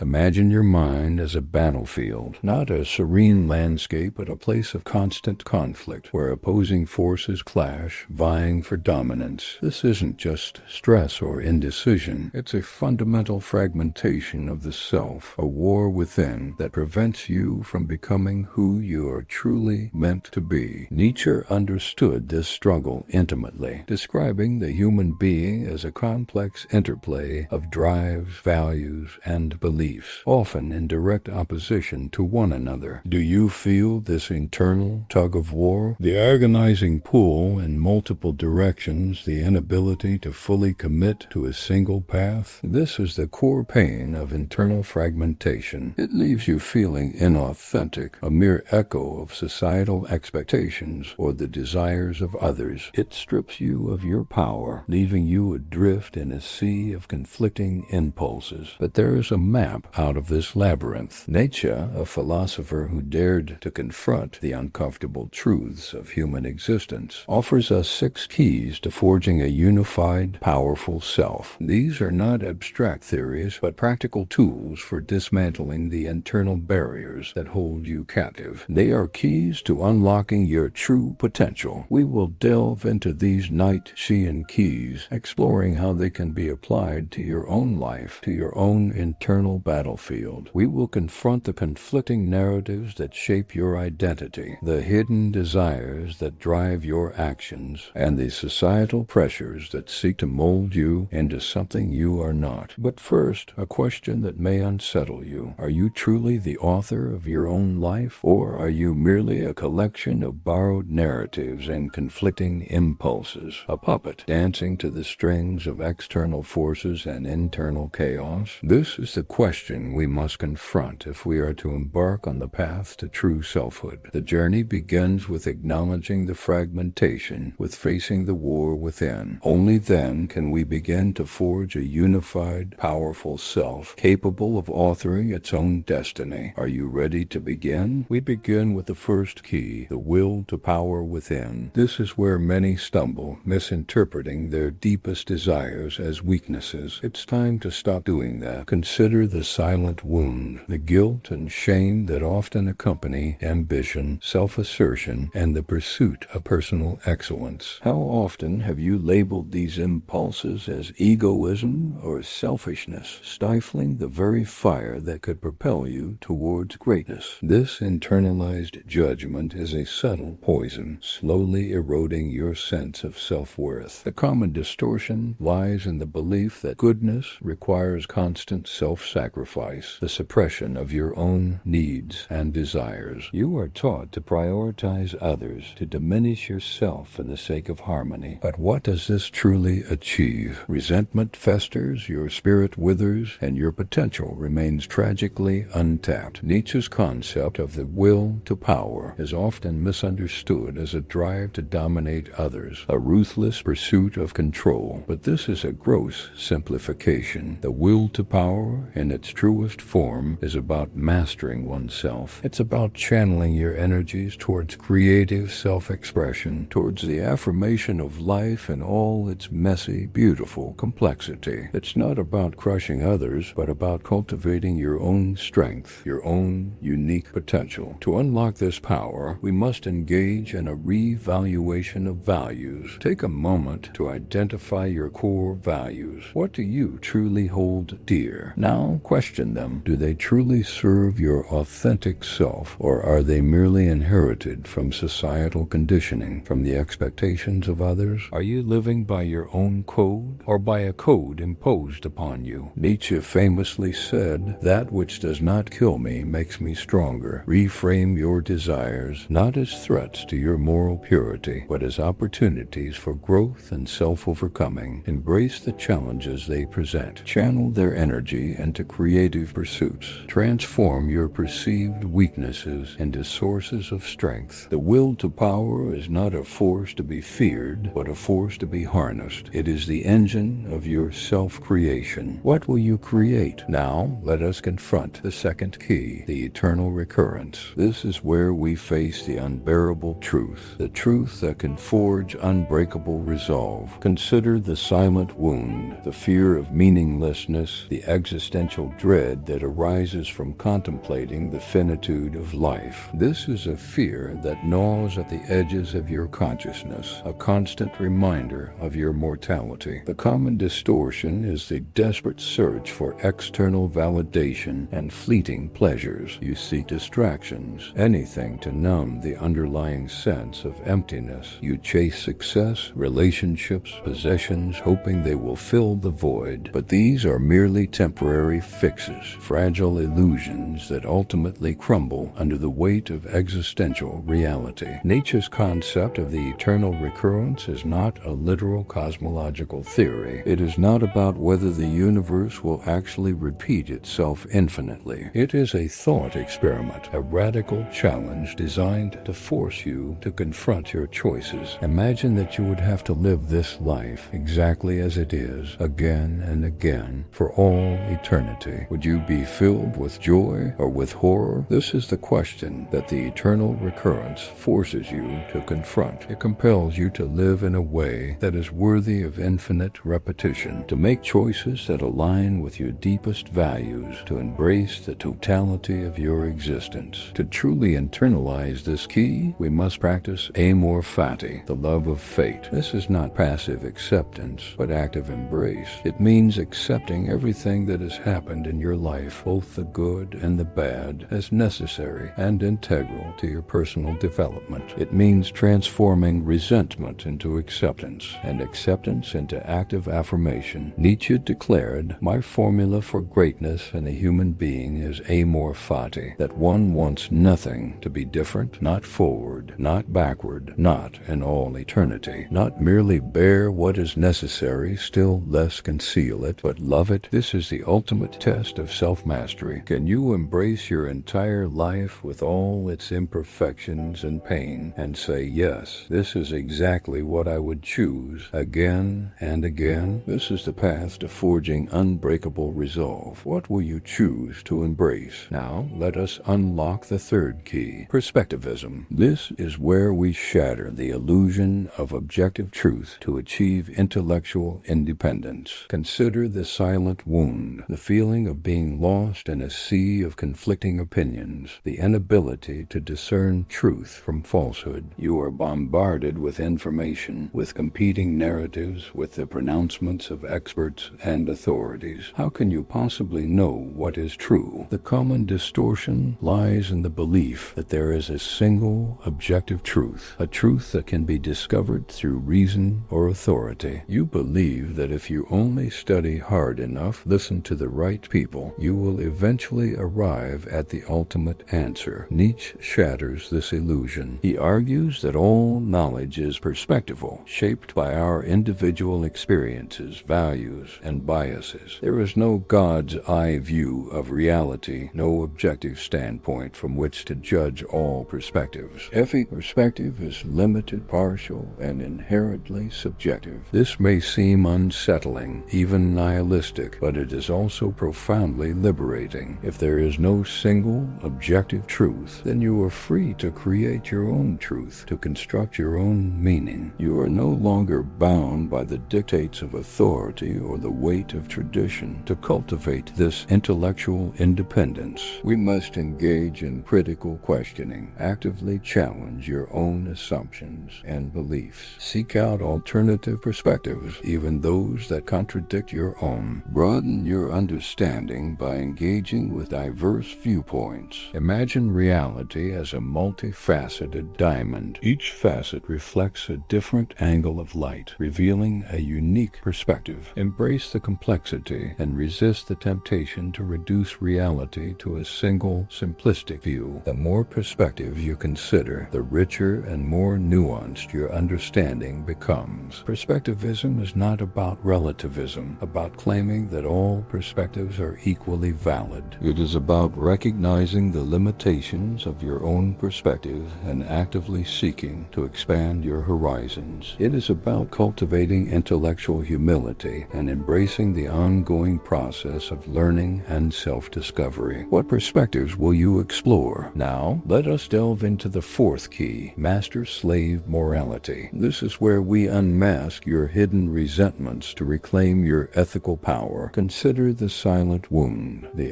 Imagine your mind as a battlefield, not a serene landscape, but a place of constant conflict, where opposing forces clash, vying for dominance. This isn't just stress or indecision. It's a fundamental fragmentation of the self, a war within that prevents you from becoming who you are truly meant to be. Nietzsche understood this struggle intimately, describing the human being as a complex interplay of drives, values, and beliefs, often in direct opposition to one another. Do you feel this internal tug-of-war? The agonizing pull in multiple directions, the inability to fully commit to a single path? This is the core pain of internal fragmentation. It leaves you feeling inauthentic, a mere echo of societal expectations or the desires of others. It strips you of your power, leaving you adrift in a sea of conflicting impulses. But there is a map out of this labyrinth. Nietzsche, a philosopher who dared to confront the uncomfortable truths of human existence, offers us 6 keys to forging a unified, powerful self. These are not abstract theories, but practical tools for dismantling the internal barriers that hold you captive. They are keys to unlocking your true potential. We will delve into these Nietzschean keys, exploring how they can be applied to your own life, to your own internal battlefield. We will confront the conflicting narratives that shape your identity, the hidden desires that drive your actions, and the societal pressures that seek to mold you into something you are not. But first, a question that may unsettle you. Are you truly the author of your own life, or are you merely a collection of borrowed narratives and conflicting impulses, a puppet dancing to the strings of external forces and internal chaos? This is the question we must confront if we are to embark on the path to true selfhood. The journey begins with acknowledging the fragmentation, with facing the war within. Only then can we begin to forge a unified, powerful self, capable of authoring its own destiny. Are you ready to begin? We begin with the first key, the will to power within. This is where many stumble, misinterpreting their deepest desires as weaknesses. It's time to stop doing that. Consider the silent wound, the guilt and shame that often accompany ambition, self-assertion, and the pursuit of personal excellence. How often have you labeled these impulses as egoism or selfishness, stifling the very fire that could propel you towards greatness? This internalized judgment is a subtle poison, slowly eroding your sense of self-worth. The common distortion lies in the belief that goodness requires constant self-sacrifice, the suppression of your own needs and desires. You are taught to prioritize others, to diminish yourself for the sake of harmony. But what does this truly achieve? Resentment festers, your spirit withers, and your potential remains tragically untapped. Nietzsche's concept of the will to power is often misunderstood as a drive to dominate others, a ruthless pursuit of control. But this is a gross simplification. The will to power, in its truest form, is about mastering oneself. It's about channeling your energies towards creative self-expression, towards the affirmation of life in all its messy, beautiful complexity. It's not about crushing others, but about cultivating your own strength, your own unique potential. To unlock this power, we must engage in a revaluation of values. Take a moment to identify your core values. What do you truly hold dear? Now question them. Do they truly serve your authentic self, or are they merely inherited from societal conditioning, from the expectations of others? Are you living by your own code, or by a code imposed upon you? Nietzsche famously said, "That which does not kill me makes me stronger." Reframe your desires not as threats to your moral purity, but as opportunities for growth and self-overcoming. Embrace the challenges they present. Channel their energy into creative pursuits. Transform your perceived weaknesses into sources of strength. The will to power is not a force to be feared, but a force to be harnessed. It is the engine of your self-creation. What will you create? Now, let us confront the second key, the eternal recurrence. This is where we face the unbearable truth, the truth that can forge unbreakable resolve. Consider the silent wound, the fear of meaninglessness, the existential irrational dread that arises from contemplating the finitude of life. This is a fear that gnaws at the edges of your consciousness, a constant reminder of your mortality. The common distortion is the desperate search for external validation and fleeting pleasures. You seek distractions, anything to numb the underlying sense of emptiness. You chase success, relationships, possessions, hoping they will fill the void. But these are merely temporary fixes, fragile illusions that ultimately crumble under the weight of existential reality. Nietzsche's concept of the eternal recurrence is not a literal cosmological theory. It is not about whether the universe will actually repeat itself infinitely. It is a thought experiment, a radical challenge designed to force you to confront your choices. Imagine that you would have to live this life exactly as it is, again and again, for all eternity. Would you be filled with joy or with horror? This is the question that the eternal recurrence forces you to confront. It compels you to live in a way that is worthy of infinite repetition, to make choices that align with your deepest values, to embrace the totality of your existence. To truly internalize this key, we must practice Amor Fati, the love of fate. This is not passive acceptance, but active embrace. It means accepting everything that has happened in your life, both the good and the bad, as necessary and integral to your personal development. It means transforming resentment into acceptance, and acceptance into active affirmation. Nietzsche declared, "My formula for greatness in a human being is Amor Fati, that one wants nothing to be different, not forward, not backward, not in all eternity, not merely bear what is necessary, still less conceal it, but love it." This is the ultimate test of self-mastery. Can you embrace your entire life with all its imperfections and pain and say, yes, this is exactly what I would choose again and again? This is the path to forging unbreakable resolve. What will you choose to embrace? Now, let us unlock the third key, perspectivism. This is where we shatter the illusion of objective truth to achieve intellectual independence. Consider the silent wound, the feeling of being lost in a sea of conflicting opinions, the inability to discern truth from falsehood. You are bombarded with information, with competing narratives, with the pronouncements of experts and authorities. How can you possibly know what is true? The common distortion lies in the belief that there is a single objective truth, a truth that can be discovered through reason or authority. You believe that if you only study hard enough, listen to the right people, you will eventually arrive at the ultimate answer. Nietzsche shatters this illusion. He argues that all knowledge is perspectival, shaped by our individual experiences, values, and biases. There is no God's eye view of reality, no objective standpoint from which to judge all perspectives. Every perspective is limited, partial, and inherently subjective. This may seem unsettling, even nihilistic, but it is also profoundly liberating. If there is no single objective truth, then you are free to create your own truth, to construct your own meaning. You are no longer bound by the dictates of authority or the weight of tradition. To cultivate this intellectual independence, we must engage in critical questioning, actively challenge your own assumptions and beliefs. Seek out alternative perspectives, even those that contradict your own. Broaden your understanding by engaging with diverse viewpoints. Imagine reality as a multifaceted diamond. Each facet reflects a different angle of light, revealing a unique perspective. Embrace the complexity and resist the temptation to reduce reality to a single, simplistic view. The more perspective you consider, the richer and more nuanced your understanding becomes. Perspectivism is not about relativism, about claiming that all perspectives are equally valid. It is about recognizing the limitations of your own perspective and actively seeking to expand your horizons. It is about cultivating intellectual humility and embracing the ongoing process of learning and self-discovery. What perspectives will you explore? Now, let us delve into the fourth key, master-slave morality. This is where we unmask your hidden resentments to reclaim your ethical power. Consider the silent silent wound, the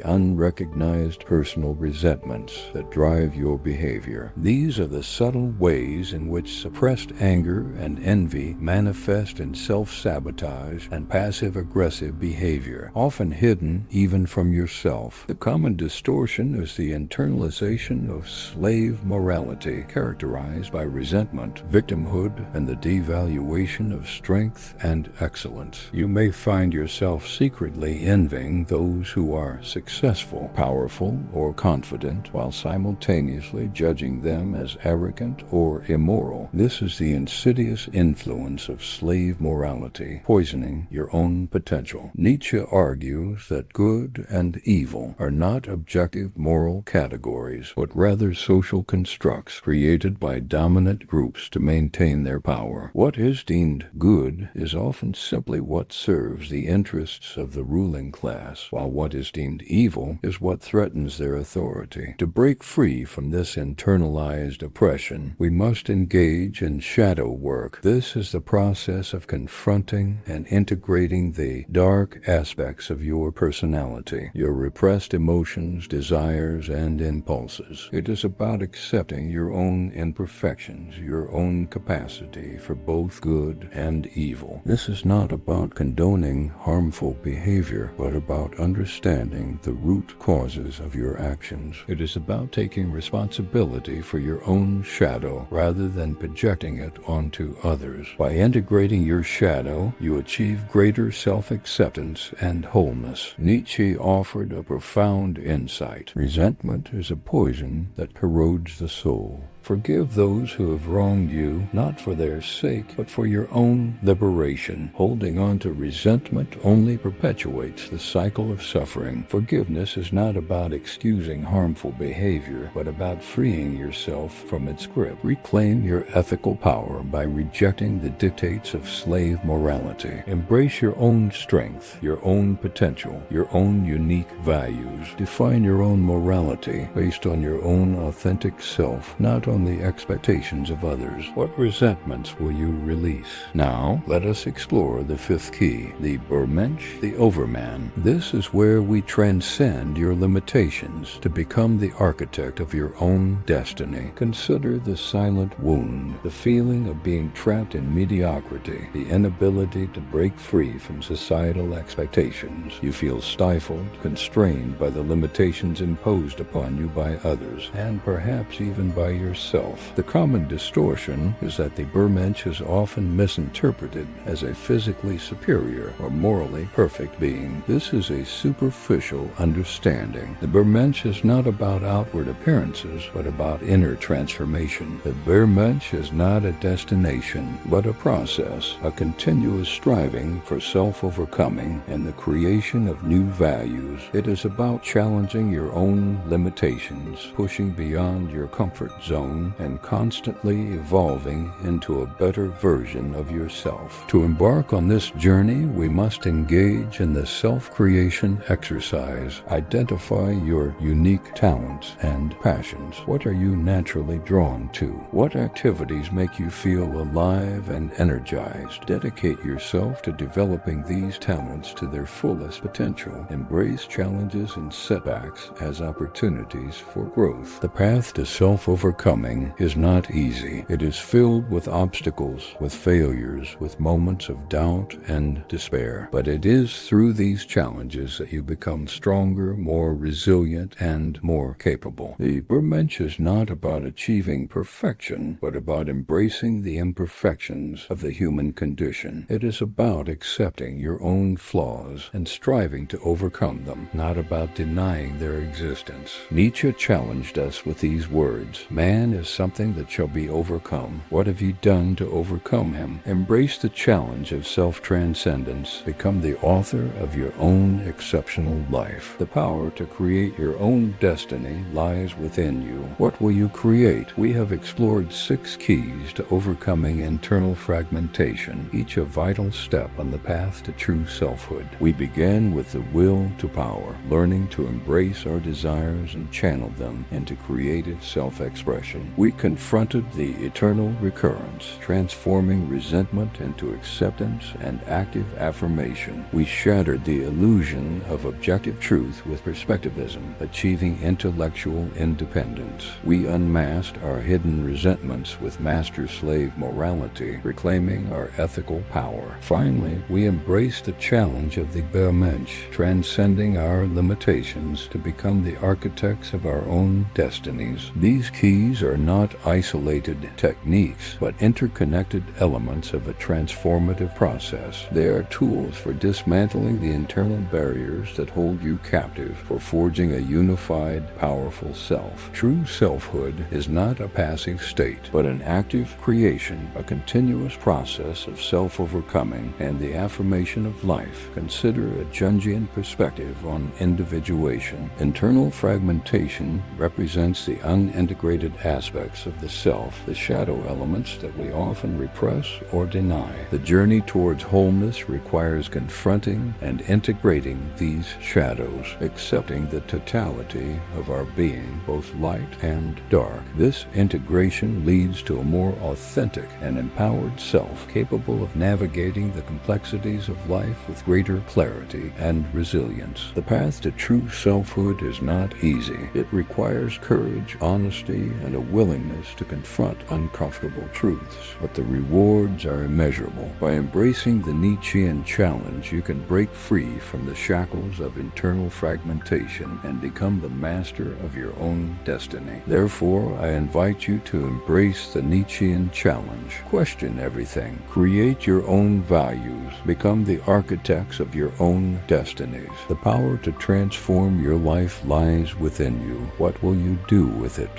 unrecognized personal resentments that drive your behavior. These are the subtle ways in which suppressed anger and envy manifest in self-sabotage and passive-aggressive behavior, often hidden even from yourself. The common distortion is the internalization of slave morality, characterized by resentment, victimhood, and the devaluation of strength and excellence. You may find yourself secretly envying those who are successful, powerful, or confident, while simultaneously judging them as arrogant or immoral. This is the insidious influence of slave morality, poisoning your own potential. Nietzsche argues that good and evil are not objective moral categories, but rather social constructs created by dominant groups to maintain their power. What is deemed good is often simply what serves the interests of the ruling class, while what is deemed evil is what threatens their authority. To break free from this internalized oppression, we must engage in shadow work. This is the process of confronting and integrating the dark aspects of your personality, your repressed emotions, desires, and impulses. It is about accepting your own imperfections, your own capacity for both good and evil. This is not about condoning harmful behavior, but about understanding the root causes of your actions. It is about taking responsibility for your own shadow rather than projecting it onto others. By integrating your shadow, you achieve greater self-acceptance and wholeness. Nietzsche offered a profound insight. Resentment is a poison that corrodes the soul. Forgive those who have wronged you, not for their sake, but for your own liberation. Holding on to resentment only perpetuates the cycle of suffering. Forgiveness is not about excusing harmful behavior, but about freeing yourself from its grip. Reclaim your ethical power by rejecting the dictates of slave morality. Embrace your own strength, your own potential, your own unique values. Define your own morality based on your own authentic self, not on the expectations of others. What resentments will you release? Now, let us explore the fifth key, the Bermensch, the overman. This is where we transcend your limitations to become the architect of your own destiny. Consider the silent wound, the feeling of being trapped in mediocrity, the inability to break free from societal expectations. You feel stifled, constrained by the limitations imposed upon you by others, and perhaps even by yourself. The common distortion is that the Bermensch is often misinterpreted as a physically superior or morally perfect being. This is a superficial understanding. The Bermensch is not about outward appearances, but about inner transformation. The Bermensch is not a destination, but a process, a continuous striving for self-overcoming and the creation of new values. It is about challenging your own limitations, pushing beyond your comfort zone, and constantly evolving into a better version of yourself. To embark on this journey, we must engage in the self-creation exercise. Identify your unique talents and passions. What are you naturally drawn to? What activities make you feel alive and energized? Dedicate yourself to developing these talents to their fullest potential. Embrace challenges and setbacks as opportunities for growth. The path to self-overcoming is not easy. It is filled with obstacles, with failures, with moments of doubt and despair. But it is through these challenges that you become stronger, more resilient, and more capable. The Bermensch is not about achieving perfection, but about embracing the imperfections of the human condition. It is about accepting your own flaws and striving to overcome them, not about denying their existence. Nietzsche challenged us with these words: "Man is something that shall be overcome. What have you done to overcome him?" Embrace the challenge of self-transcendence. Become the author of your own exceptional life. The power to create your own destiny lies within you. What will you create? We have explored 6 keys to overcoming internal fragmentation, each a vital step on the path to true selfhood. We began with the will to power, learning to embrace our desires and channel them into creative self-expression. compassion. We confronted the eternal recurrence, transforming resentment into acceptance and active affirmation. We shattered the illusion of objective truth with perspectivism, achieving intellectual independence. We unmasked our hidden resentments with master-slave morality, reclaiming our ethical power. Finally, we embraced the challenge of the Mensch, transcending our limitations to become the architects of our own destinies. These keys are not isolated techniques, but interconnected elements of a transformative process. They are tools for dismantling the internal barriers that hold you captive, for forging a unified, powerful self. True selfhood is not a passive state, but an active creation, a continuous process of self-overcoming and the affirmation of life. Consider a Jungian perspective on individuation. Internal fragmentation represents the unintegrated aspects of the self, the shadow elements that we often repress or deny. The journey towards wholeness requires confronting and integrating these shadows, accepting the totality of our being, both light and dark. This integration leads to a more authentic and empowered self, capable of navigating the complexities of life with greater clarity and resilience. The path to true selfhood is not easy. It requires courage, honesty, and a willingness to confront uncomfortable truths, but the rewards are immeasurable. By embracing the Nietzschean challenge, you can break free from the shackles of internal fragmentation and become the master of your own destiny. Therefore, I invite you to embrace the Nietzschean challenge. Question everything. Create your own values. Become the architects of your own destinies. The power to transform your life lies within you. What will you do with it?